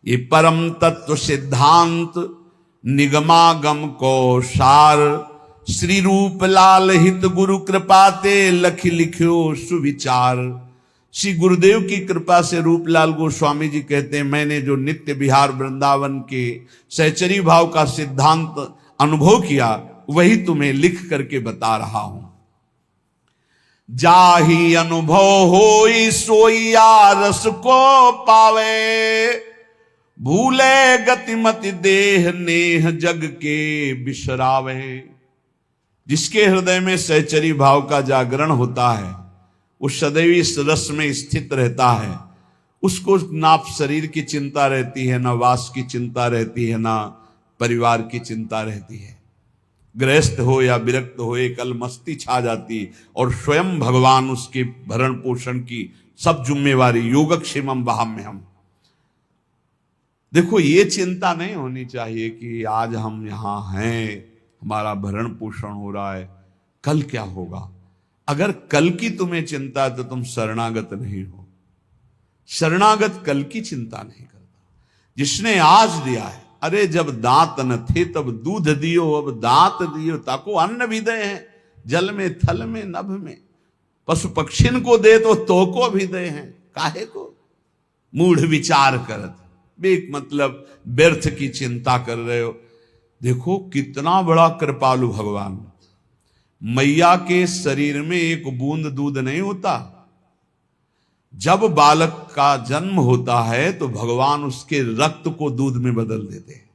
ये परम तत्व सिद्धांत निगमागम को सार, श्री रूप लाल हित गुरु कृपाते लख लिख्यो सुविचार। श्री गुरुदेव की कृपा से रूपलाल गोस्वामी जी कहते हैं, मैंने जो नित्य विहार वृंदावन के सहचरी भाव का सिद्धांत अनुभव किया वही तुम्हें लिख करके बता रहा हूं। जाही अनुभव होई सोइया रस को पावे, भूले गतिमति देह नेह जग के बिसरावे। जिसके हृदय में सहचरी भाव का जागरण होता है वो सदैव इस रस में स्थित रहता है। उसको ना शरीर की चिंता रहती है, ना वास की चिंता रहती है, ना परिवार की चिंता रहती है। गृहस्थ हो या विरक्त हो, एक अलमस्ती छा जाती और स्वयं भगवान उसके भरण पोषण की सब जिम्मेवारी। योगक्षेमम वहाम्यहम्। देखो, ये चिंता नहीं होनी चाहिए कि आज हम यहां हैं, हमारा भरण पोषण हो रहा है, कल क्या होगा। अगर कल की तुम्हें चिंता है तो तुम शरणागत नहीं हो। शरणागत कल की चिंता नहीं करता। जिसने आज दिया है, अरे जब दांत न थे तब दूध दियो, अब दांत दियो ताको अन्न भी दे हैं। जल में थल में नभ में पशु पक्षिन को दे तो को भी दे हैं। काहे को मूढ़ विचार करत, बेक मतलब व्यर्थ की चिंता कर रहे हो। देखो कितना बड़ा कृपालु भगवान। मैया के शरीर में एक बूंद दूध नहीं होता। जब बालक का जन्म होता है तो भगवान उसके रक्त को दूध में बदल देते हैं,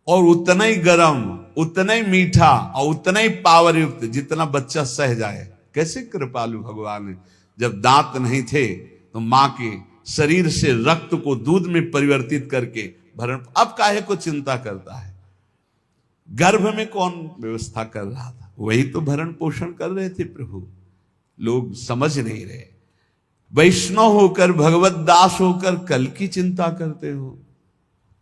और उतना ही गर्म, उतना ही मीठा और उतना ही पावर युक्त जितना बच्चा सह जाए। कैसे कृपालु भगवान है। जब दांत नहीं थे तो मां के शरीर से रक्त को दूध में परिवर्तित करके भरण, अब काहे को चिंता करता है। गर्भ में कौन व्यवस्था कर रहा था, वही तो भरण पोषण कर रहे थे प्रभु। लोग समझ नहीं रहे। वैष्णव होकर, भगवत दास होकर कल की चिंता करते हो।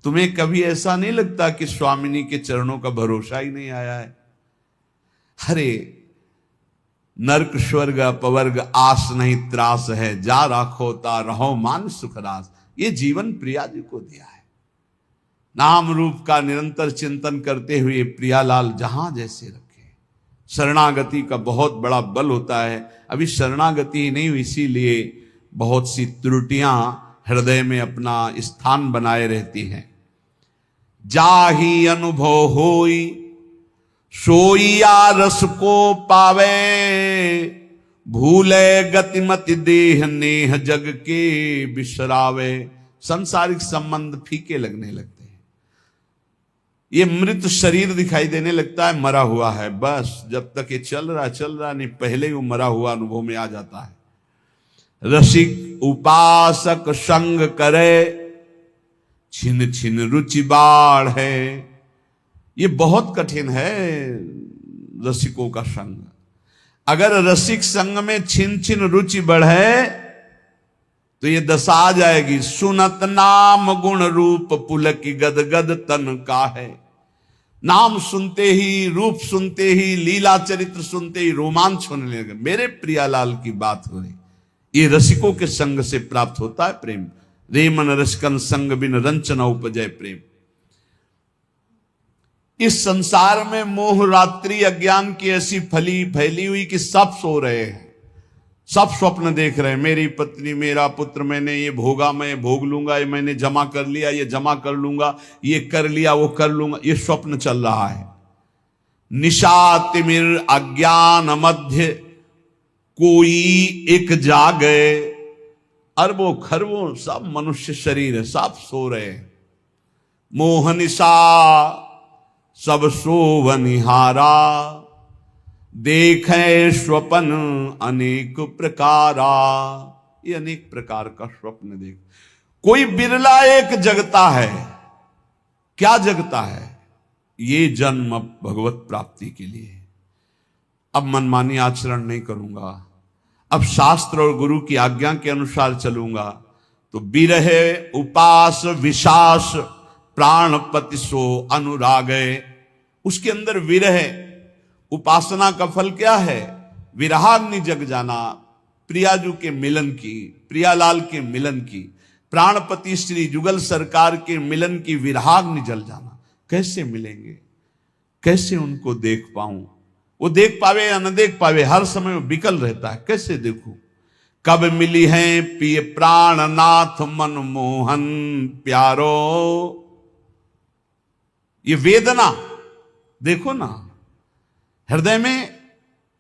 तुम्हें कभी ऐसा नहीं लगता कि स्वामिनी के चरणों का भरोसा ही नहीं आया है। अरे नरक स्वर्ग अपवर्ग आस नहीं त्रास है, जा राखो ता रहो मान सुखरास। ये जीवन प्रिया जी को दिया है। नाम रूप का निरंतर चिंतन करते हुए प्रियालाल जहां जैसे रखे। शरणागति का बहुत बड़ा बल होता है। अभी शरणागति ही नहीं हुई, इसीलिए बहुत सी त्रुटियां हृदय में अपना स्थान बनाए रहती हैं। जाही अनुभव होई सोइया रस को पावे, भूले गतिमति देह नेह जग के बिसरावे। सांसारिक संबंध फीके लगने लगते हैं। ये मृत शरीर दिखाई देने लगता है, मरा हुआ है। बस जब तक ये चल रहा नहीं, पहले ही वो मरा हुआ अनुभव में आ जाता है। रसिक उपासक संग करे, छिन छिन रुचि बाढ़ है। ये बहुत कठिन है रसिकों का संग। अगर रसिक संग में छिन छिन रुचि बढ़े तो ये दशा आ जाएगी। सुनत नाम गुण रूप पुलक गद गद तन का है। नाम सुनते ही, रूप सुनते ही, लीला चरित्र सुनते ही रोमांच होने लगे। मेरे प्रियालाल की बात हो रही। ये रसिकों के संग से प्राप्त होता है प्रेम। रेमन रसिकन संग बिन रंचना उपजय प्रेम। इस संसार में मोह रात्रि अज्ञान की ऐसी फैली हुई कि सब सो रहे हैं, सब स्वप्न देख रहे हैं। मेरी पत्नी, मेरा पुत्र, मैंने ये भोगा, मैं भोग लूंगा, ये मैंने जमा कर लिया, ये जमा कर लूंगा, ये कर लिया, वो कर लूंगा। ये स्वप्न चल रहा है। निशा तिमिर अज्ञान मध्य कोई एक जागे। अरबों खरबों सब मनुष्य शरीर है, सब सो रहे हैं। मोह निशा सब सोवनिहारा, देखे स्वप्न अनेक प्रकारा। ये अनेक प्रकार का स्वप्न देख। कोई बिरला एक जगता है। क्या जगता है? ये जन्म अब भगवत प्राप्ति के लिए। अब मनमानी आचरण नहीं करूंगा, अब शास्त्र और गुरु की आज्ञा के अनुसार चलूंगा। तो बिरहे उपास विशास प्राणपति सो अनुरागे। उसके अंदर विरह, उपासना का फल क्या है? विरहाग्नि जग जाना, प्रियाजू के मिलन की, प्रियालाल के मिलन की। प्राणपति श्री जुगल सरकार के मिलन की विराग्नि जल जाना। कैसे मिलेंगे, कैसे उनको देख पाऊं? वो देख पावे या न देख पावे, हर समय वो बिकल रहता है, कैसे देखूं? कब मिली है पिय प्राणनाथ मनमोहन प्यारो। ये वेदना देखो ना, हृदय में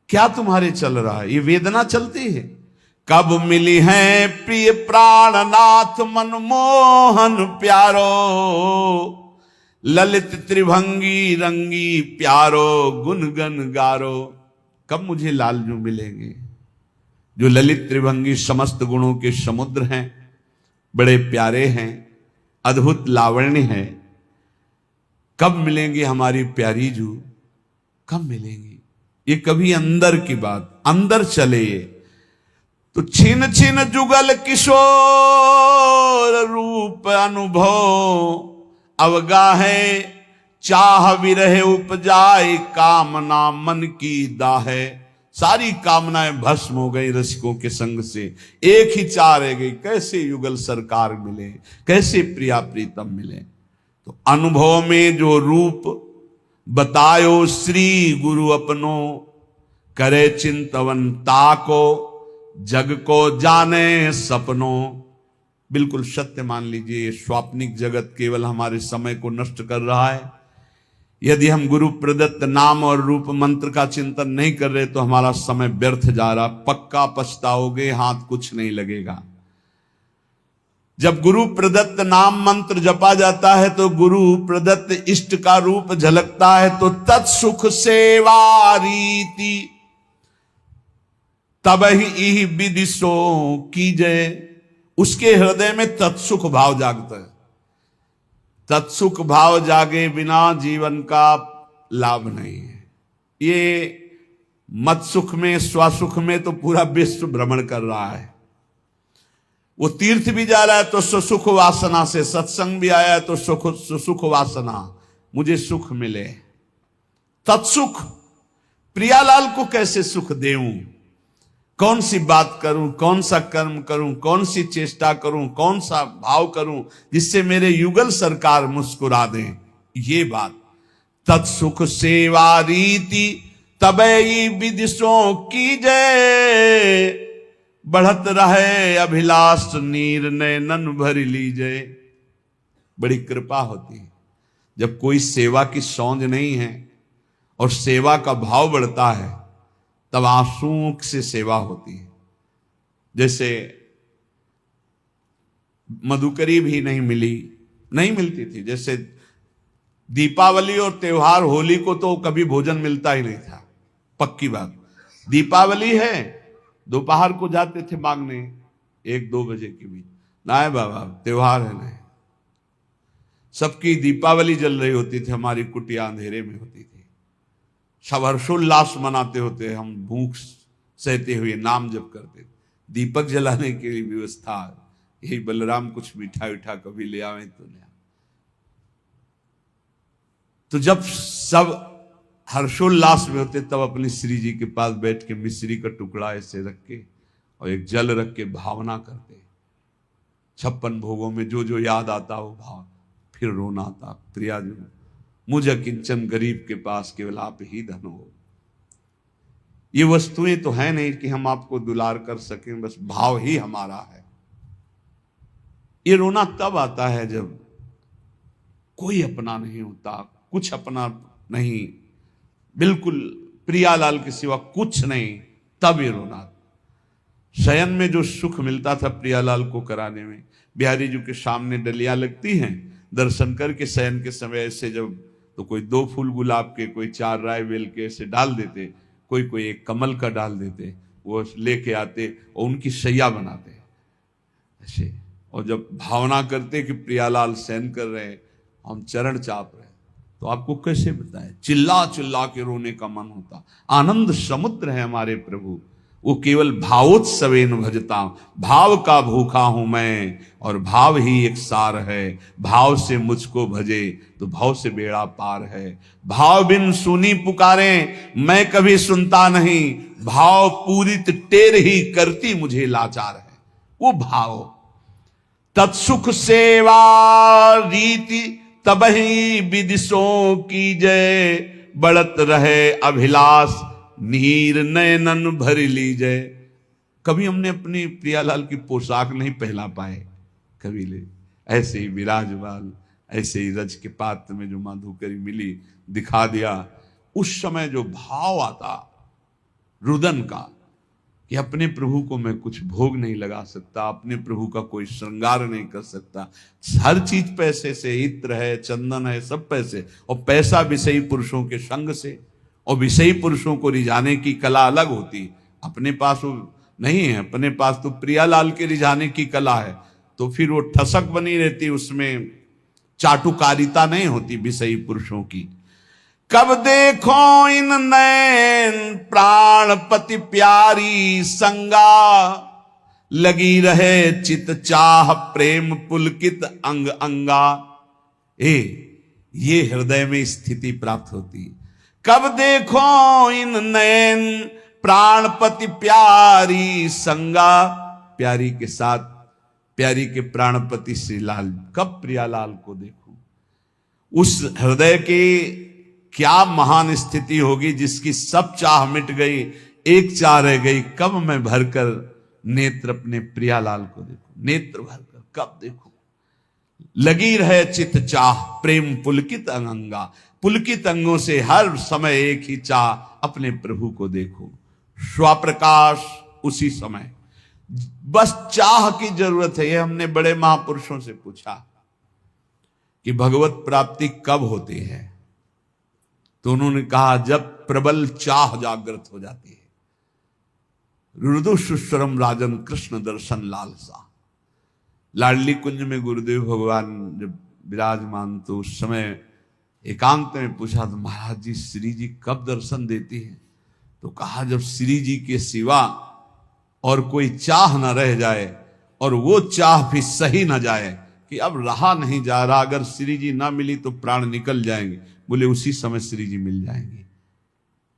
क्या तुम्हारे चल रहा है, ये वेदना चलती है। कब मिली है प्रिय प्राणनाथ मनमोहन प्यारो, ललित त्रिभंगी रंगी प्यारो गुनगन गारो। कब मुझे लालजू मिलेंगे जो ललित त्रिभंगी समस्त गुणों के समुद्र हैं, बड़े प्यारे हैं, अद्भुत लावण्य है। कब मिलेंगे हमारी प्यारी जू, कब मिलेंगी? ये कभी अंदर की बात, अंदर चले तो छिन छिन जुगल किशोर रूप अनुभव, अवगाहे चाह विरह उपजाए कामना मन की दाहे। सारी कामनाएं भस्म हो गई रसिकों के संग से, एक ही चाह रह गई, कैसे युगल सरकार मिले, कैसे प्रिया प्रीतम मिले। तो अनुभव में जो रूप बतायो श्री गुरु अपनो, करे चिंतवन ताको जग को जाने सपनों। बिल्कुल सत्य मान लीजिए, स्वाप्निक जगत केवल हमारे समय को नष्ट कर रहा है। यदि हम गुरु प्रदत्त नाम और रूप मंत्र का चिंतन नहीं कर रहे तो हमारा समय व्यर्थ जा रहा, पक्का पछताओगे, हाथ कुछ नहीं लगेगा। जब गुरु प्रदत्त नाम मंत्र जपा जाता है तो गुरु प्रदत्त इष्ट का रूप झलकता है, तो तत्सुख सेवा रीति तब ही विदिशो कीजय। उसके हृदय में तत्सुख भाव जागता है। तत्सुख भाव जागे बिना जीवन का लाभ नहीं है। ये मत सुख में, स्वसुख में तो पूरा विश्व भ्रमण कर रहा है। वो तीर्थ भी जा रहा है तो सुख वासना से, सत्संग भी आया है तो सुख वासना, मुझे सुख मिले। तत्सुख, प्रियालाल को कैसे सुख देऊं, कौन सी बात करूं, कौन सा कर्म करूं, कौन सी चेष्टा करूं, कौन सा भाव करूं जिससे मेरे युगल सरकार मुस्कुरा दें, ये बात। तत्सुख सेवा रीति तबई विदिशों की जय, बढ़त रहे अभिलाष नीर नैनन भर लीजिए। बड़ी कृपा होती है जब कोई सेवा की सौंध नहीं है और सेवा का भाव बढ़ता है, तब आंसुओं से सेवा होती है। जैसे मधुकरी भी नहीं मिलती थी। जैसे दीपावली और त्योहार, होली को तो कभी भोजन मिलता ही नहीं था, पक्की बात। दीपावली है, दोपहर को जाते थे मांगने 1-2 बजे के बीच, ना है बाबा त्योहार है नहीं। सबकी दीपावली जल रही होती थी, हमारी कुटिया अंधेरे में होती थी। सब हर्षोल्लास मनाते होते, हम भूख सहते हुए नाम जप करते। दीपक जलाने के लिए व्यवस्था, यही बलराम कुछ मीठा उठा कभी ले आवे तो ले। तो जब सब हर्षोल्लास में होते तब अपनी श्री जी के पास बैठ के मिश्री का टुकड़ा ऐसे रख के और एक जल रख के भावना करते। 56 भोगों में जो जो याद आता वो भाव, फिर रोना आता, प्रिया जी मुझे किंचन गरीब के पास केवल आप ही धन हो। ये वस्तुएं तो है नहीं कि हम आपको दुलार कर सकें, बस भाव ही हमारा है। ये रोना तब आता है जब कोई अपना नहीं होता, कुछ अपना नहीं, बिल्कुल प्रियालाल के सिवा कुछ नहीं, तब ये रोना। शयन में जो सुख मिलता था प्रियालाल को कराने में, बिहारी जी के सामने डलियां लगती हैं, दर्शन करके शयन के समय ऐसे जब तो कोई 2 फूल गुलाब के, कोई 4 राय बेल के ऐसे डाल देते, कोई एक कमल का डाल देते, वो लेके आते और उनकी शैया बनाते ऐसे। और जब भावना करते कि प्रियालाल शयन कर रहे हैं, हम चरण चाप रहे, तो आपको कैसे बताएं, चिल्ला चिल्ला के रोने का मन होता। आनंद समुद्र है हमारे प्रभु, वो केवल भावोत्सवेन भजता। भाव का भूखा हूं मैं और भाव ही एक सार है। भाव से मुझको भजे तो भाव से बेड़ा पार है। भाव बिन सुनी पुकारे मैं कभी सुनता नहीं, भाव पूरित टेर ही करती मुझे लाचार है। वो भाव तत्सुख सेवा रीति तबहि विदिशों की जय, बढ़त रहे अभिलाष नीर नयनन भर लीजय। कभी हमने अपनी प्रियालाल की पोशाक नहीं पहना पाए, कभी ले ऐसे ही विराजमान, ऐसे ही रज के पात्र में जो माधुकरी मिली दिखा दिया। उस समय जो भाव आता रुदन का कि अपने प्रभु को मैं कुछ भोग नहीं लगा सकता, अपने प्रभु का कोई श्रृंगार नहीं कर सकता, हर चीज पैसे से, इत्र है, चंदन है, सब पैसे, और पैसा विषयी पुरुषों के संग से, और विषयी पुरुषों को रिझाने की कला अलग होती, अपने पास वो नहीं है, अपने पास तो प्रियालाल के रिझाने की कला है, तो फिर वो ठसक बनी रहती, उसमें चाटुकारिता नहीं होती विषयी पुरुषों की। कब देखो इन नैन प्राणपति प्यारी संगा, लगी रहे चित चाह प्रेम पुलकित अंग अंगा। ये हृदय में स्थिति प्राप्त होती। कब देखो इन नैन प्राणपति प्यारी संगा, प्यारी के साथ प्यारी के प्राणपति श्री लाल, कब प्रियालाल को देखूं। उस हृदय के क्या महान स्थिति होगी जिसकी सब चाह मिट गई, एक चाह रह गई, कब मैं भरकर नेत्र अपने प्रियालाल को देखूं, नेत्र भरकर कब देखूं। लगी रहे चित चाह प्रेम पुलकित अंगा, पुलकित अंगों से हर समय एक ही चाह, अपने प्रभु को देखो। स्वप्रकाश उसी समय, बस चाह की जरूरत है। ये हमने बड़े महापुरुषों से पूछा कि भगवत प्राप्ति कब होती है, तो उन्होंने कहा जब प्रबल चाह जागृत हो जाती है। रुदु सुस्वरम राजन कृष्ण दर्शन लालसा। लाडली कुंज में गुरुदेव भगवान जब विराजमान, तो उस समय एकांत में पूछा तो महाराज जी श्री जी कब दर्शन देती है, तो कहा जब श्री जी के सिवा और कोई चाह न रह जाए, और वो चाह भी सही न जाए कि अब रहा नहीं जा रहा, अगर श्री जी ना मिली तो प्राण निकल जाएंगे, बोले उसी समय श्री जी मिल जाएंगे।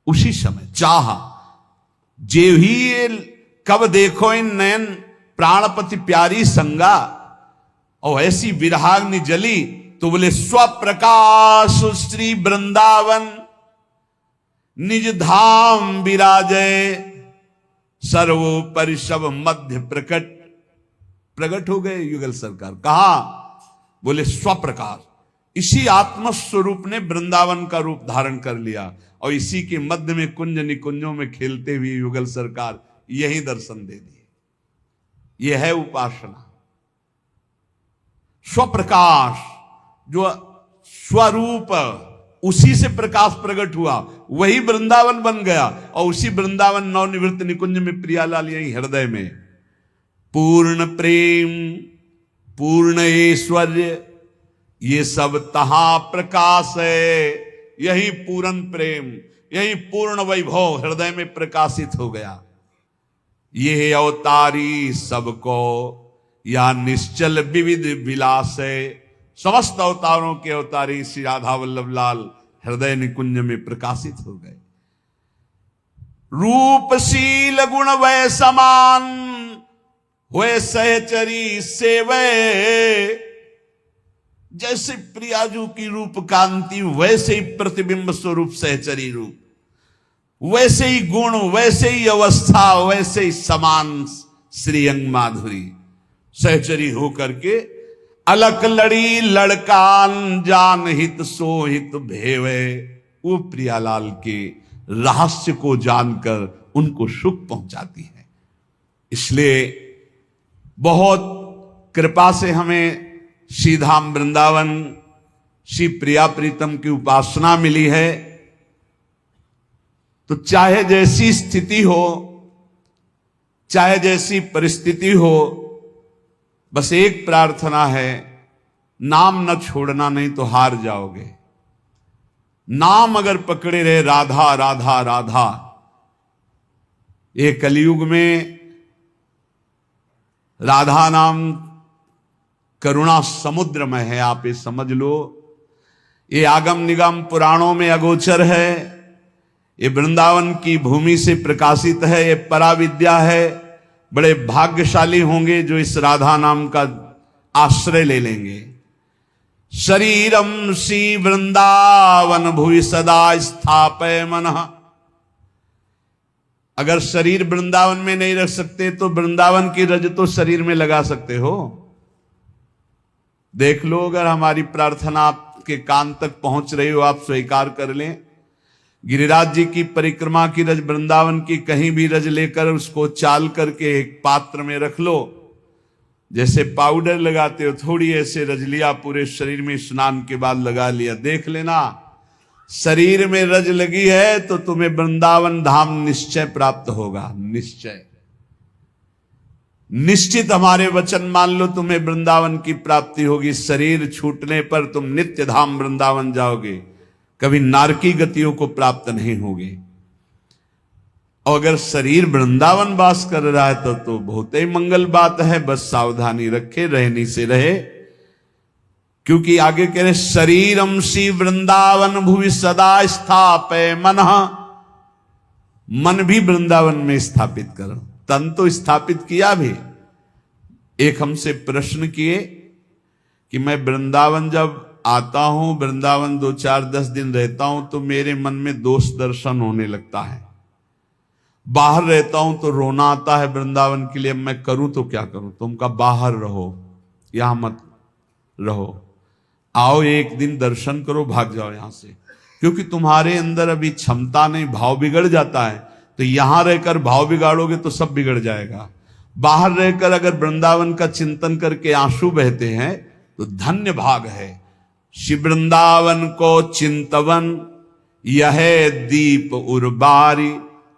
उसी समय चाह जे ही, कब देखो इन नयन प्राणपति प्यारी संगा, और ऐसी विरहाग्नि जली तो बोले स्वप्रकाश श्री वृंदावन निज धाम विराजय, सर्वोपरि सब मध्य प्रकट हो गए युगल सरकार। कहा, बोले स्वप्रकाश, इसी आत्मस्वरूप ने वृंदावन का रूप धारण कर लिया, और इसी के मध्य में कुंज निकुंजों में खेलते हुए युगल सरकार यही दर्शन दे दिए। यह है उपासना। स्वप्रकाश, जो स्वरूप, उसी से प्रकाश प्रकट हुआ, वही वृंदावन बन गया, और उसी वृंदावन नवनिवृत्त निकुंज में प्रियालाल यही हृदय में पूर्ण प्रेम पूर्ण ऐश्वर्य, ये सब तहां प्रकाश है। यही पूर्ण प्रेम, यही पूर्ण वैभव हृदय में प्रकाशित हो गया। ये अवतारी सबको या निश्चल विविध विलास है। समस्त अवतारों के अवतारी श्री राधा वल्लभ लाल हृदय निकुंज में प्रकाशित हो गए। रूपशील गुण वै समान हुए सहचरी सेवे, जैसे प्रियाजू की रूप कांति वैसे ही प्रतिबिंब स्वरूप सहचरी रूप, वैसे ही गुण, वैसे ही अवस्था, वैसे ही समान श्रीअंग माधुरी सहचरी होकर के अलक लड़ी लड़कान जान हित सोहित भेवे। वो प्रियालाल के रहस्य को जानकर उनको सुख पहुंचाती है। इसलिए बहुत कृपा से हमें श्री धाम वृंदावन श्री प्रिया प्रीतम की उपासना मिली है। तो चाहे जैसी स्थिति हो, चाहे जैसी परिस्थिति हो, बस एक प्रार्थना है, नाम न छोड़ना, नहीं तो हार जाओगे। नाम अगर पकड़े रहे राधा राधा राधा, ये कलयुग में राधा नाम करुणा समुद्र में है, आप ये समझ लो। ये आगम निगम पुराणों में अगोचर है, ये वृंदावन की भूमि से प्रकाशित है, ये पराविद्या है। बड़े भाग्यशाली होंगे जो इस राधा नाम का आश्रय ले लेंगे। शरीरम श्री वृंदावन भुवि सदा स्थापय मनः। अगर शरीर वृंदावन में नहीं रख सकते तो वृंदावन की रज तो शरीर में लगा सकते हो। देख लो, अगर हमारी प्रार्थना आपके कान तक पहुंच रही हो, आप स्वीकार कर लें। गिरिराज जी की परिक्रमा की रज, वृंदावन की कहीं भी रज लेकर उसको चाल करके एक पात्र में रख लो। जैसे पाउडर लगाते हो, थोड़ी ऐसे रज लिया, पूरे शरीर में स्नान के बाद लगा लिया। देख लेना, शरीर में रज लगी है तो तुम्हें वृंदावन धाम निश्चय प्राप्त होगा। निश्चय, निश्चित हमारे वचन मान लो, तुम्हें वृंदावन की प्राप्ति होगी। शरीर छूटने पर तुम नित्य धाम वृंदावन जाओगे, कभी नारकी गतियों को प्राप्त नहीं होगे। और अगर शरीर वृंदावन वास कर रहा है तो बहुत ही मंगल बात है। बस सावधानी रखे, रहनी से रहे। क्योंकि आगे कह रहे शरीरम श्री वृंदावन भुवि सदा स्थापय मनः। मन भी वृंदावन में स्थापित करो। तन तो स्थापित किया भी। एक हमसे प्रश्न किए कि मैं वृंदावन जब आता हूं, वृंदावन 2-4-10 दिन रहता हूं तो मेरे मन में दोष दर्शन होने लगता है। बाहर रहता हूं तो रोना आता है वृंदावन के लिए। अब मैं करूं तो क्या करूं? तुम का बाहर रहो, यहां मत रहो। आओ एक दिन दर्शन करो, भाग जाओ यहां से। क्योंकि तुम्हारे अंदर अभी क्षमता नहीं, भाव बिगड़ जाता है। तो यहां रहकर भाव बिगाड़ोगे तो सब बिगड़ जाएगा। बाहर रहकर अगर वृंदावन का चिंतन करके आंसू बहते हैं तो धन्य भाग है। श्री वृंदावन को चिंतवन यह दीप उर्बारी,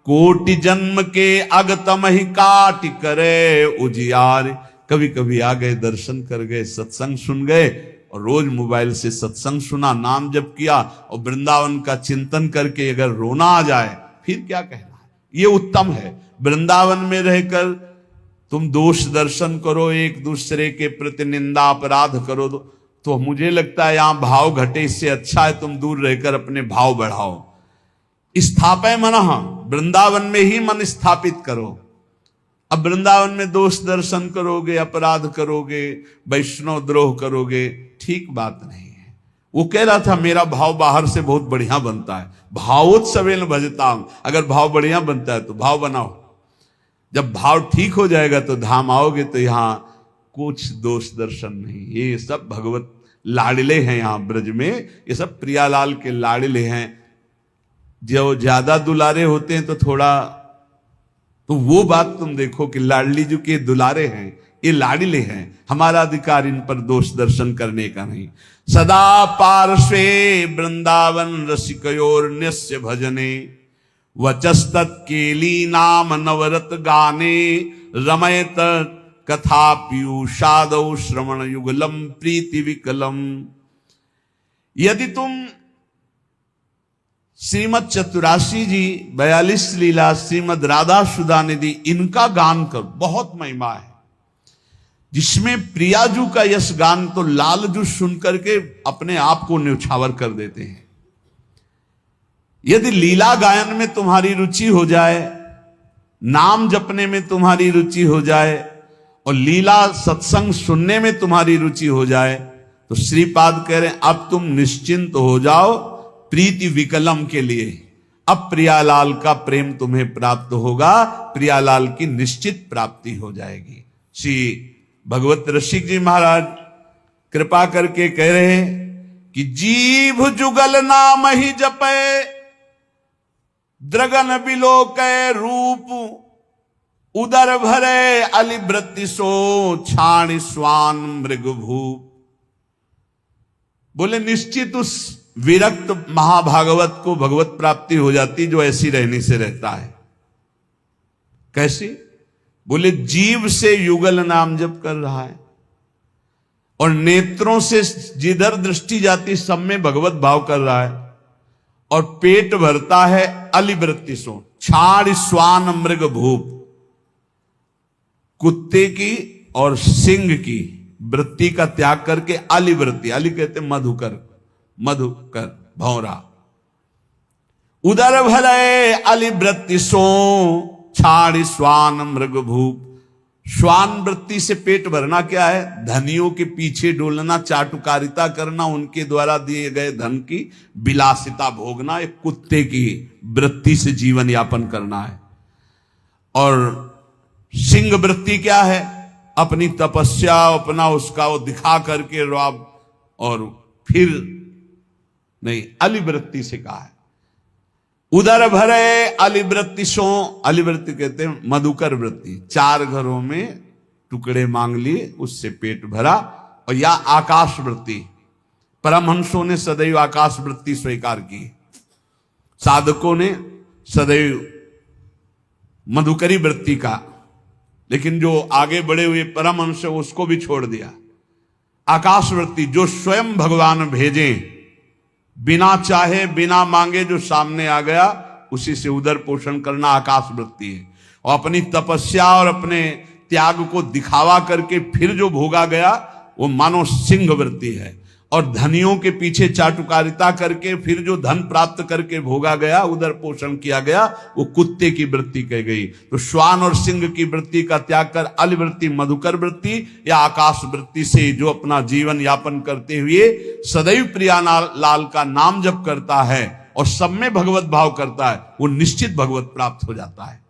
कोटि जन्म के अगतम ही काट करे उजियार। कभी कभी आ गए, दर्शन कर गए, सत्संग सुन गए, और रोज मोबाइल से सत्संग सुना, नाम जप किया, और वृंदावन का चिंतन करके अगर रोना आ जाए फिर क्या कहना है। ये उत्तम है। वृंदावन में रहकर तुम दोष दर्शन करो, एक दूसरे के प्रति निंदा अपराध करो तो मुझे लगता है यहां भाव घटे। इससे अच्छा है तुम दूर रहकर अपने भाव बढ़ाओ। स्थापय मनः, वृंदावन में ही मन स्थापित करो। अब वृंदावन में दोष दर्शन करोगे, अपराध करोगे, वैष्णव द्रोह करोगे, ठीक बात नहीं है। वो कह रहा था मेरा भाव बाहर से बहुत बढ़िया बनता है। भावोत्सवेन भजताम। अगर भाव बढ़िया बनता है तो भाव बनाओ। जब भाव ठीक हो जाएगा तो धाम आओगे तो यहां कुछ दोष दर्शन नहीं। ये सब भगवत लाडले हैं यहाँ ब्रज में। ये सब प्रियालाल के लाडले हैं। जो ज्यादा दुलारे होते हैं तो थोड़ा, तो वो बात तुम देखो कि लाडली जी के दुलारे हैं, ये लाडले हैं। हमारा अधिकार इन पर दोष दर्शन करने का नहीं। सदा पार्श्वे वृंदावन रसिकयोर न्यस्य भजने, वचस्तत्केली नाम नवरत गाने, रमयत कथा पीयूषादौ श्रवण युगलम प्रीति विकलम। यदि तुम श्रीमद चतुराशी जी 42 लीला, श्रीमद राधा सुधा निधि, इनका गान करो, बहुत महिमा है। जिसमें प्रियाजू का यश गान तो लालजू सुन करके अपने आप को न्यौछावर कर देते हैं। यदि लीला गायन में तुम्हारी रुचि हो जाए, नाम जपने में तुम्हारी रुचि हो जाए, और लीला सत्संग सुनने में तुम्हारी रुचि हो जाए, तो श्रीपाद कह रहे हैं अब तुम निश्चिंत हो जाओ प्रीति विकलम के लिए। अब प्रियालाल का प्रेम तुम्हें प्राप्त होगा, प्रियालाल की निश्चित प्राप्ति हो जाएगी। श्री भगवत रसिक जी महाराज कृपा करके कह रहे हैं कि जीभ जुगल नाम ही जपे, द्रगन बिलोके रूप, उदर भरे अलिवृत्ति सो, छाण स्वान मृग भूप। बोले निश्चित उस विरक्त महाभागवत को भगवत प्राप्ति हो जाती जो ऐसी रहने से रहता है। कैसी? बोले जीव से युगल नाम जप कर रहा है, और नेत्रों से जिधर दृष्टि जाती सब में भगवत भाव कर रहा है, और पेट भरता है अलिवृत्ति सो, छाड़ स्वान मृग भूप। कुत्ते की और सिंह की वृत्ति का त्याग करके अलिवृत्ति, अली कहते मधुकर, मधुकर भौरा। उदर भले अलिवृत्ति सो, छाड़ स्वान मृग भूप। श्वान वृत्ति से पेट भरना क्या है? धनियों के पीछे डोलना, चाटुकारिता करना, उनके द्वारा दिए गए धन की विलासिता भोगना, एक कुत्ते की वृत्ति से जीवन यापन करना है। और सिंह वृत्ति क्या है? अपनी तपस्या, अपना उसका वो दिखा करके रौब, और फिर नहीं, अलिवृत्ति से कहा है। उदर भरे अलिवृत्ति सो, अलिवृत्ति कहते हैं मधुकर वृत्ति, 4 घरों में टुकड़े मांग लिए, उससे पेट भरा। और या आकाश वृत्ति, परमहंसों ने सदैव आकाश वृत्ति स्वीकार की, साधकों ने सदैव मधुकरी वृत्ति का, लेकिन जो आगे बढ़े हुए परमहंस उसको भी छोड़ दिया। आकाश वृत्ति, जो स्वयं भगवान भेजें, बिना चाहे बिना मांगे जो सामने आ गया उसी से उदर पोषण करना आकाश वृत्ति है। और अपनी तपस्या और अपने त्याग को दिखावा करके फिर जो भोगा गया वो मानो सिंह वृत्ति है। और धनियों के पीछे चाटुकारिता करके फिर जो धन प्राप्त करके भोगा गया, उदर पोषण किया गया, वो कुत्ते की वृत्ति कह गई। तो श्वान और सिंह की वृत्ति का त्याग कर अलिवृत्ति, मधुकर वृत्ति या आकाश वृत्ति से जो अपना जीवन यापन करते हुए सदैव प्रिया लाल का नाम जप करता है और सब में भगवत भाव करता है, वो निश्चित भगवत प्राप्त हो जाता है।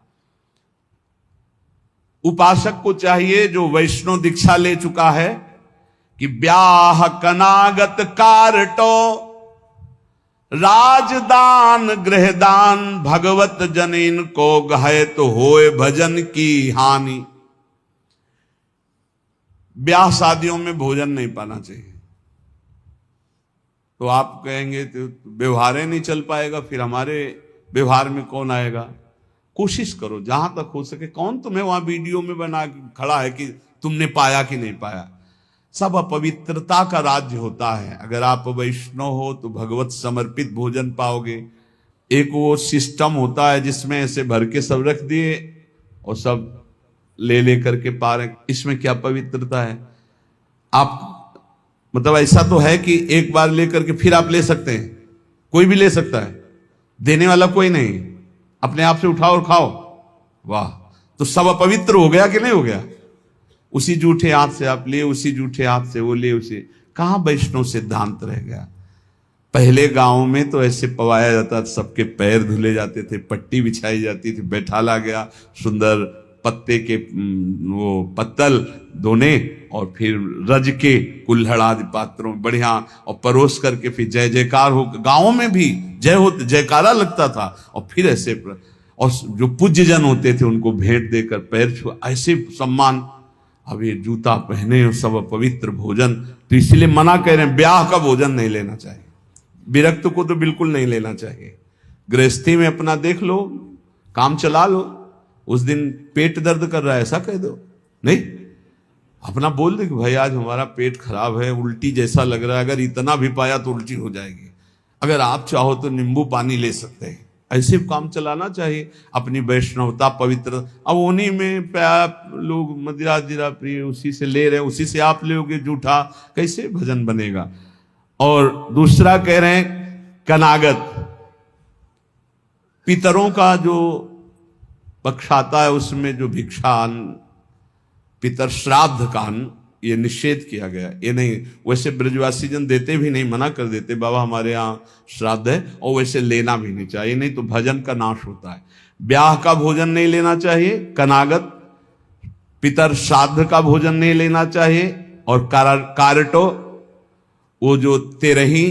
उपासक को चाहिए, जो वैष्णव दीक्षा ले चुका है, कि ब्याह कनागत कारटो राजदान गृहदान भगवत जनीन को गहे तो होए भजन की हानि। ब्याह शादियों में भोजन नहीं पाना चाहिए। तो आप कहेंगे तो व्यवहार ही नहीं चल पाएगा, फिर हमारे व्यवहार में कौन आएगा? कोशिश करो जहां तक हो सके। कौन तुम्हें वहां वीडियो में बना खड़ा है कि तुमने पाया कि नहीं पाया? सब अपवित्रता का राज्य होता है। अगर आप वैष्णव हो तो भगवत समर्पित भोजन पाओगे। एक वो सिस्टम होता है जिसमें ऐसे भर के सब रख दिए और सब ले ले करके पा रहे, इसमें क्या पवित्रता है? आप मतलब ऐसा तो है कि एक बार ले करके फिर आप ले सकते हैं, कोई भी ले सकता है, देने वाला कोई नहीं, अपने आप से उठाओ और खाओ। वाह, तो सब अपवित्र हो गया कि नहीं हो गया? उसी जूठे हाथ से आप ले, उसी जूठे हाथ से वो ले, उसे कहां वैष्णव सिद्धांत रह गया? पहले गांव में तो ऐसे पवाया जाता था, सबके पैर धुले जाते थे, पट्टी बिछाई जाती थी, बैठाला गया, सुंदर पत्ते के वो पत्तल धोने और फिर रज के कुल्हड़ आदि पात्रों में बढ़िया और परोस करके फिर जय जयकार हो, गांवों में भी जय हो जयकारा लगता था। और फिर ऐसे और जो पूज्य जन होते थे उनको भेंट देकर पैर छू, ऐसे सम्मान। अब ये जूता पहने सब पवित्र भोजन, तो इसलिए मना कह रहे हैं ब्याह का भोजन नहीं लेना चाहिए। विरक्त को तो बिल्कुल नहीं लेना चाहिए। गृहस्थी में अपना देख लो, काम चला लो। उस दिन पेट दर्द कर रहा है ऐसा कह दो, नहीं, अपना बोल दे कि भाई आज हमारा पेट खराब है, उल्टी जैसा लग रहा है, अगर इतना भी पाया तो उल्टी हो जाएगी, अगर आप चाहो तो नींबू पानी ले सकते हैं। ऐसे काम चलाना चाहिए। अपनी वैष्णवता पवित्र, अब उन्हीं में लोग मदिरा जिरा प्रिय उसी से ले रहे, उसी से आप लोगे जूठा, कैसे भजन बनेगा? और दूसरा कह रहे हैं कनागत, पितरों का जो पक्ष आता है उसमें जो भिक्षान, पितर श्राद्ध कान, ये निषेध किया गया। ये नहीं, वैसे ब्रजवासी जन देते भी नहीं, मना कर देते, बाबा हमारे यहाँ श्राद्ध है, और वैसे लेना भी नहीं चाहिए, नहीं तो भजन का नाश होता है। ब्याह का भोजन नहीं लेना चाहिए, कनागत पितर श्राद्ध का भोजन नहीं लेना चाहिए। और कारटो, वो जो तेरही,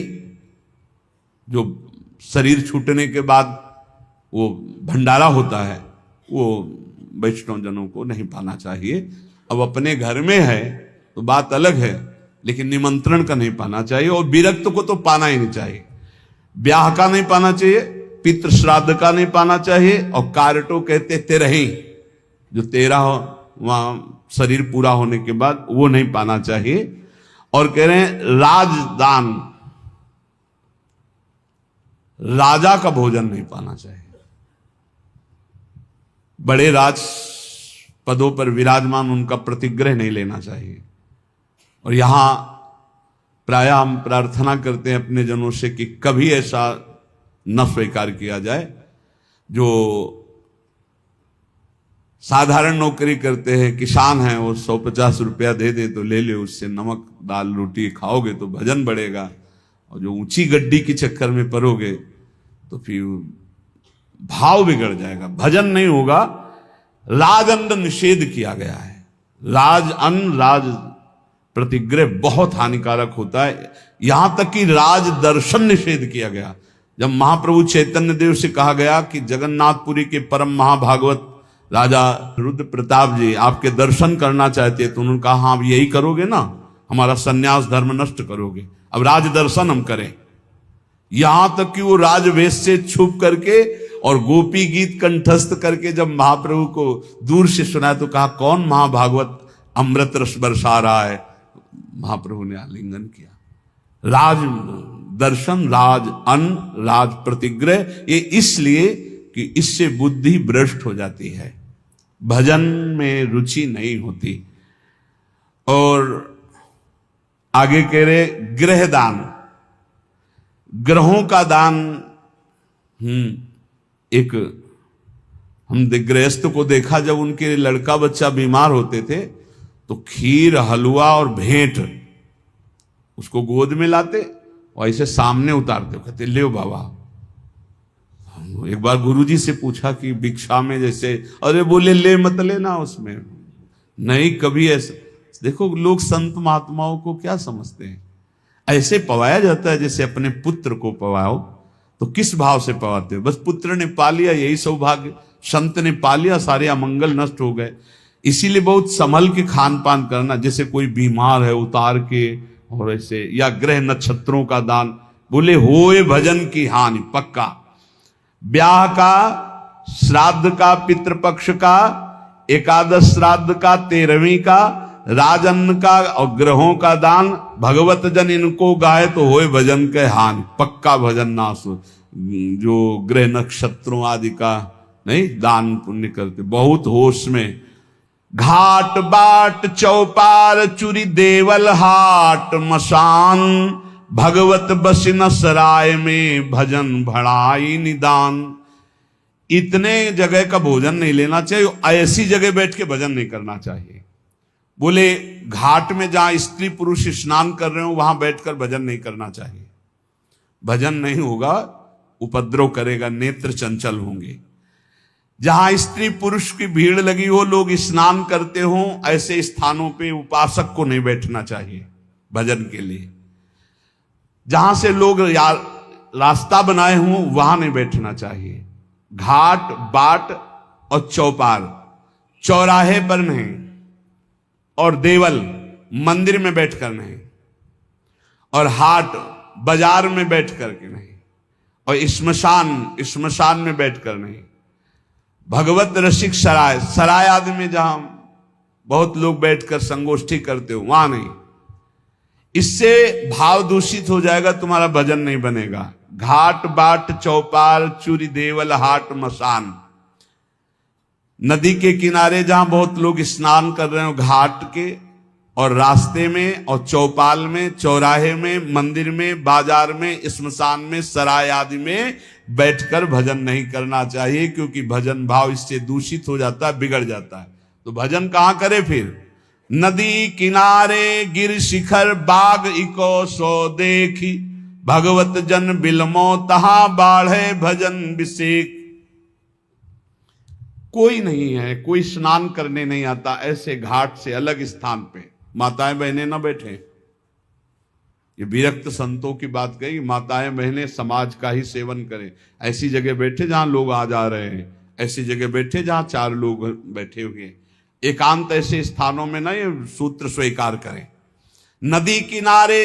जो शरीर छूटने के बाद वो भंडारा होता है, वो वैष्णव जनों को नहीं पाना चाहिए। अब अपने घर में है तो बात अलग है, लेकिन निमंत्रण का नहीं पाना चाहिए। और विरक्त को तो पाना ही नहीं चाहिए। ब्याह का नहीं पाना चाहिए, पितृ श्राद्ध का नहीं पाना चाहिए। और कारटो कहते तेरही, जो 13 वहां शरीर पूरा होने के बाद, वो नहीं पाना चाहिए। और कह रहे हैं राजदान, राजा का भोजन नहीं पाना चाहिए। बड़े राज पदों पर विराजमान उनका प्रतिग्रह नहीं लेना चाहिए। और यहां प्राय हम प्रार्थना करते हैं अपने जनों से कि कभी ऐसा न स्वीकार किया जाए जो साधारण नौकरी करते हैं, किसान हैं, वो 150 रुपया दे दे तो ले ले, उससे नमक दाल रोटी खाओगे तो भजन बढ़ेगा। और जो ऊंची गड्डी के चक्कर में पड़ोगे तो फिर भाव बिगड़ जाएगा, भजन नहीं होगा। राज अन्न निषेध किया गया है। राज अन्न, राज प्रतिग्रह बहुत हानिकारक होता है। यहां तक कि राज दर्शन निषेध किया गया। जब महाप्रभु चैतन्य देव से कहा गया कि जगन्नाथपुरी के परम महाभागवत राजा रुद्र प्रताप जी आपके दर्शन करना चाहते हैं, तो उन्होंने कहा हाँ, आप यही करोगे ना, हमारा सन्यास धर्म नष्ट करोगे, अब राज दर्शन हम करें। यहां तक कि वो राजवेश से छुप करके और गोपी गीत कंठस्थ करके जब महाप्रभु को दूर से सुनाया तो कहा कौन महाभागवत अमृत रस बरसा रहा है। महाप्रभु ने आलिंगन किया। राज दर्शन, राज अन्न, राज प्रतिग्रह, ये इसलिए कि इससे बुद्धि भ्रष्ट हो जाती है, भजन में रुचि नहीं होती। और आगे कह रहे गृह दान, ग्रहों का दान। एक हम गृहस्थ को देखा, जब उनके लड़का बच्चा बीमार होते थे तो खीर, हलवा और भेंट उसको गोद में लाते और ऐसे सामने उतारते, कहते ले बाबा। एक बार गुरुजी से पूछा कि भिक्षा में जैसे, अरे बोले ले मत लेना उसमें, नहीं कभी ऐसा। देखो लोग संत महात्माओं को क्या समझते हैं, ऐसे पवाया जाता है जैसे अपने पुत्र को पवाओ। तो किस भाव से पवाते हो? बस पुत्र ने पा लिया यही सौभाग्य, संत ने पा लिया सारे अमंगल नष्ट हो गए। इसीलिए बहुत संभल के खान पान करना, जैसे कोई बीमार है उतार के, और ऐसे, या ग्रह नक्षत्रों का दान। बोले होए भजन की हानि, पक्का। ब्याह का, श्राद्ध का, पितृपक्ष का, एकादश श्राद्ध का, 13वीं का, राजन्न का और ग्रहों का दान, भगवत जन इनको गाए तो होए भजन के हानि, पक्का भजन नाश हो। जो ग्रह नक्षत्रों आदि का नहीं दान पुण्य करते, बहुत होश में। घाट बाट चौपार चुरी देवल हाट मसान, भगवत बसिन सराय में भजन भड़ाई निदान। इतने जगह का भोजन नहीं लेना चाहिए, ऐसी जगह बैठ के भजन नहीं करना चाहिए। बोले घाट में जहां स्त्री पुरुष स्नान कर रहे हो वहां बैठकर भजन नहीं करना चाहिए। भजन नहीं होगा, उपद्रव करेगा, नेत्र चंचल होंगे। जहां स्त्री पुरुष की भीड़ लगी हो, लोग स्नान करते हो, ऐसे स्थानों पे उपासक को नहीं बैठना चाहिए भजन के लिए। जहां से लोग रास्ता बनाए हों वहां नहीं बैठना चाहिए। घाट बाट और चौपार, चौराहे पर नहीं, और देवल मंदिर में बैठकर नहीं, और हाट बाजार में बैठ करके नहीं, और श्मशान में बैठकर नहीं। भगवत रसिक सराय, सराय आदि में जहां बहुत लोग बैठकर संगोष्ठी करते हो वहां नहीं। इससे भाव दूषित हो जाएगा, तुम्हारा भजन नहीं बनेगा। घाट बाट चौपाल चूरी देवल हाट मसान, नदी के किनारे जहां बहुत लोग स्नान कर रहे हो, घाट के और रास्ते में और चौपाल में, चौराहे में, मंदिर में, बाजार में, श्मशान में, सराय आदि में बैठकर भजन नहीं करना चाहिए, क्योंकि भजन भाव इससे दूषित हो जाता है, बिगड़ जाता है। तो भजन कहां करे फिर? नदी किनारे गिर शिखर बाग इको सो देखी, भगवत जन बिलमो तहां बाढ़े भजन विषेक। कोई नहीं है, कोई स्नान करने नहीं आता, ऐसे घाट से अलग स्थान पे माताएं बहनें न बैठे। ये विरक्त संतों की बात कही, माताएं बहनें समाज का ही सेवन करें। ऐसी जगह बैठे जहां लोग आ जा रहे हैं, ऐसी जगह बैठे जहां 4 लोग बैठे हुए। एकांत ऐसे स्थानों में ना ये सूत्र स्वीकार करें। नदी किनारे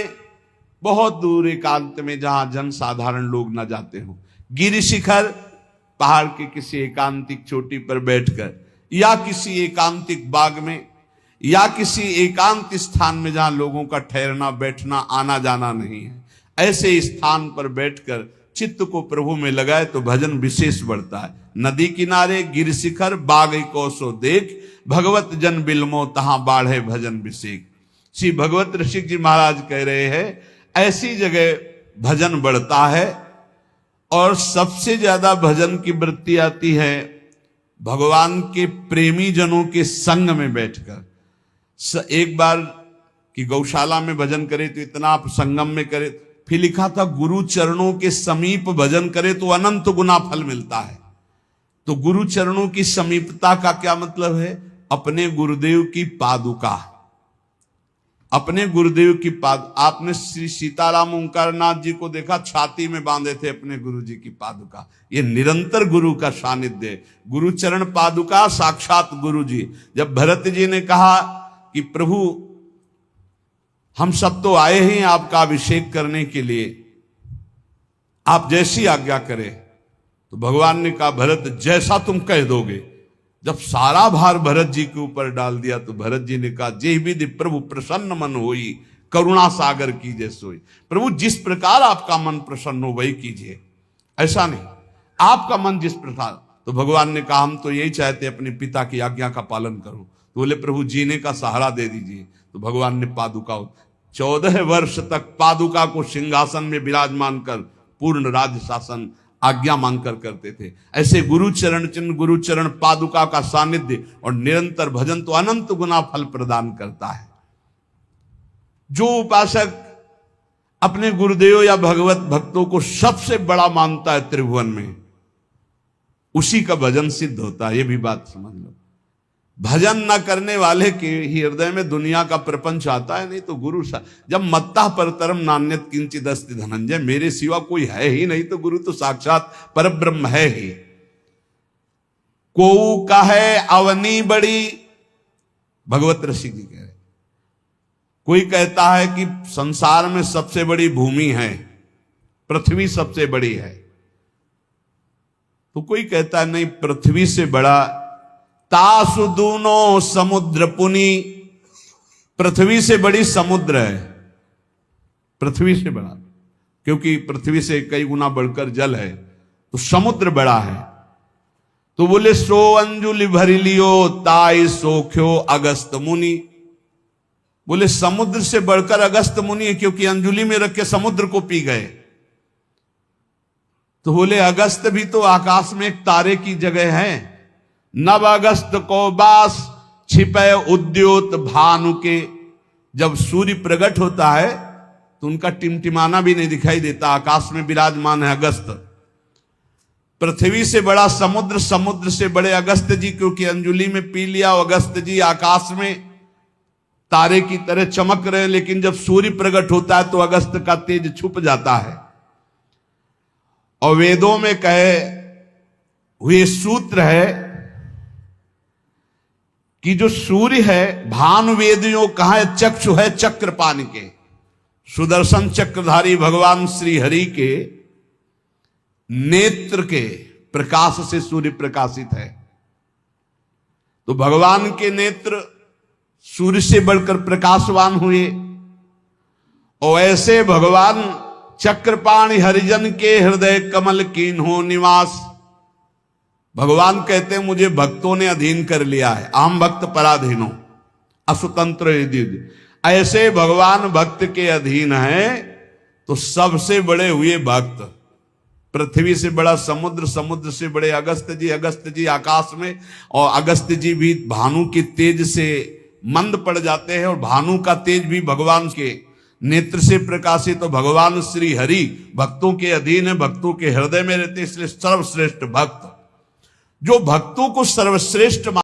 बहुत दूर एकांत में जहां जन साधारण लोग न जाते हो, गिरि शिखर पहाड़ के किसी एकांतिक चोटी पर बैठकर, या किसी एकांतिक बाग में, या किसी एकांत स्थान में जहां लोगों का ठहरना बैठना आना जाना नहीं है, ऐसे स्थान पर बैठकर चित्त को प्रभु में लगाए तो भजन विशेष बढ़ता है। नदी किनारे गिर शिखर बाग को सो देख, भगवत जन बिलमो तहां बाढ़े भजन विशेष। श्री भगवत ऋषिक जी महाराज कह रहे हैं, ऐसी जगह भजन बढ़ता है। और सबसे ज्यादा भजन की वृत्ति आती है भगवान के प्रेमी जनों के संग में बैठकर एक बार कि गौशाला में भजन करे तो इतना, आप संगम में करे, फिर लिखा था गुरु चरणों के समीप भजन करे तो अनंत गुना फल मिलता है। तो गुरु चरणों की समीपता का क्या मतलब है? अपने गुरुदेव की पादुका, अपने गुरुदेव की आपने श्री सीताराम ओंकारनाथ जी को देखा, छाती में बांधे थे अपने गुरु जी की पादुका। ये निरंतर गुरु का सानिध्य है। गुरु चरण पादुका साक्षात गुरु जी। जब भरत जी ने कहा कि प्रभु हम सब तो आए हैं आपका अभिषेक करने के लिए, आप जैसी आज्ञा करें, तो भगवान ने कहा भरत जैसा तुम कह दोगे। जब सारा भार भरत जी के ऊपर डाल दिया तो भरत जी ने कहा जे विधि प्रभु प्रसन्न मन होई, करुणा सागर कीजिए सोई। प्रभु जिस प्रकार आपका मन प्रसन्न हो वही कीजिए, ऐसा नहीं आपका मन जिस प्रकार। तो भगवान ने कहा हम तो यही चाहते अपने पिता की आज्ञा का पालन करूं। तो बोले प्रभु जीने का सहारा दे दीजिए। तो भगवान ने पादुका 14 वर्ष तक पादुका को सिंहासन में विराजमान कर पूर्ण राज्य शासन आज्ञा मांगकर करते थे। ऐसे गुरु चरण चिन्ह, गुरु चरण पादुका का सानिध्य और निरंतर भजन तो अनंत गुना फल प्रदान करता है। जो उपासक अपने गुरुदेव या भगवत भक्तों को सबसे बड़ा मानता है त्रिभुवन में, उसी का भजन सिद्ध होता है। ये भी बात समझ लो। भजन न करने वाले के हृदय में दुनिया का प्रपंच आता है, नहीं तो गुरु जब मत्ता परतरम नान्यत किंचित अस्ति धनंजय, मेरे सिवा कोई है ही नहीं, तो गुरु तो साक्षात परब्रह्म है ही। को कहे अवनी बड़ी, भगवत ऋषि जी कह रहे, कोई कहता है कि संसार में सबसे बड़ी भूमि है, पृथ्वी सबसे बड़ी है, तो कोई कहता है नहीं पृथ्वी से बड़ा तासु दूनो समुद्र पुनी, पृथ्वी से बड़ी समुद्र है, पृथ्वी से बड़ा, क्योंकि पृथ्वी से कई गुना बढ़कर जल है, तो समुद्र बड़ा है। तो बोले सो अंजुलि भरी लियो ताई सोख्यो अगस्त मुनि, बोले समुद्र से बढ़कर अगस्त मुनि है, क्योंकि अंजुलि में रख के समुद्र को पी गए। तो बोले अगस्त भी तो आकाश में एक तारे की जगह है। नव अगस्त को बास छिपे उद्योत भानु के, जब सूर्य प्रकट होता है तो उनका टिमटिमाना भी नहीं दिखाई देता, आकाश में विराजमान है अगस्त। पृथ्वी से बड़ा समुद्र, समुद्र से बड़े अगस्त जी, क्योंकि अंजुलि में पी लिया। अगस्त जी आकाश में तारे की तरह चमक रहे, लेकिन जब सूर्य प्रकट होता है तो अगस्त का तेज छुप जाता है। और वेदों में कहे हुए सूत्र है कि जो सूर्य है, भानु वेदियों कहा है चक्षु है चक्रपाण के, सुदर्शन चक्रधारी भगवान श्री हरि के नेत्र के प्रकाश से सूर्य प्रकाशित है। तो भगवान के नेत्र सूर्य से बढ़कर प्रकाशवान हुए। और ऐसे भगवान चक्रपाणि हरिजन के हृदय कमल कीन्हो निवास। भगवान कहते हैं मुझे भक्तों ने अधीन कर लिया है, आम भक्त पराधीनो असुतंत्र यदि। ऐसे भगवान भक्त के अधीन है, तो सबसे बड़े हुए भक्त। पृथ्वी से बड़ा समुद्र, समुद्र से बड़े अगस्त जी आकाश में, और अगस्त जी भी भानु के तेज से मंद पड़ जाते हैं, और भानु का तेज भी भगवान के नेत्र से प्रकाशित। तो भगवान श्री हरि भक्तों के अधीन है, भक्तों के हृदय में रहते, इसलिए सर्वश्रेष्ठ भक्त। जो भक्तों को सर्वश्रेष्ठ